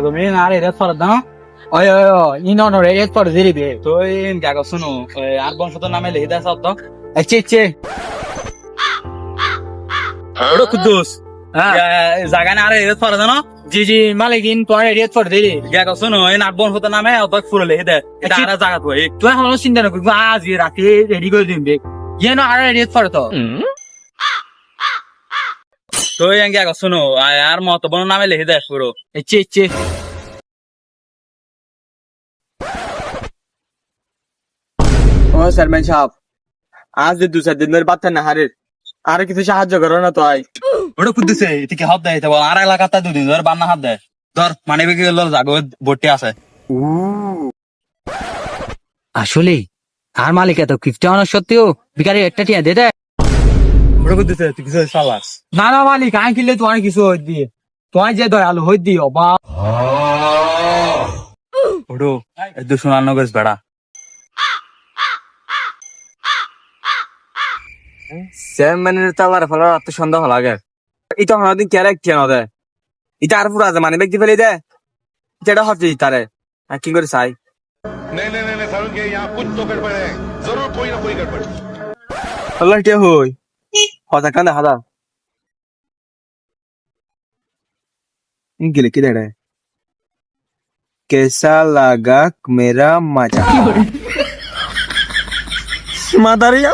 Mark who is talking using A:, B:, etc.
A: তুমি আর এটা ফরদ দাও ওই ওই ইন অনরে এত পর দিবি
B: তো ইন কাগজ শুনো আর বংশত নামে লিখে দেয় শব্দ
A: এচে এচে
B: ওটা কুদ্দুস
A: হ্যাঁ
B: জায়গা না আর এত ফরদ না
A: জি জি মালিক ইন তোর এরিয়াত পর দিবি
B: কাগজ শুনো ইন আর বংশত নামে অত ফুলে লিখে দেয় এটা আর জায়গা তো
A: তুই এখন চিন্তা না করবি আজ রাতে রেডি করে দিবি ইয়ে না আর এরিয়াত পর তো
B: তো ইন কাগজ শুনো আর মত বন নামে লিখে দেয় পুরো
A: এচে এচে
C: ও চেয়ারম্যান সাহেব আজ যে 2-4 দিন ধরে বাচ্চা না হারের আর কিছু সাহায্য করো না তো আই
B: ওটা কুদ্দুসে এদিকে হাত দেয় তো আর এলাকাতে দুদিন ধরে বান্না হাত দেয় ধর মানে বেগে গেল জাগো ভর্তি আছে
A: আসলে আর মালিক এত কিফটে অনেক সত্ত্বেও বিকারে একটা টিয়া দে দেয়
B: ওটা কুদ্দুসে তুই কিছু চালাস
A: না না মালিক আমি কিনলে তোমার কিছু হই দিয়ে তোমার যে দয়ালু হই দিও বা
B: ওটো একটু শোনানো গেছ বেড়া
C: চেয়ারম্যানের চালার ফলার এত সন্দেহ লাগে এটা হদিন কেরে কেন দেয় এটা আর পুরো আছে মানে ব্যক্তি ফেলে দেয় যেটা হচ্ছে তারে কি করে চাই
D: नहीं नहीं नहीं नहीं सारुण के यहाँ कुछ तो गड़बड़ है जरूर कोई ना कोई गड़बड़
C: আল্লাহ কে হই হতা কান্দা হাদা গেলে কি দেড়ে कैसा लगा मेरा मजा मादारिया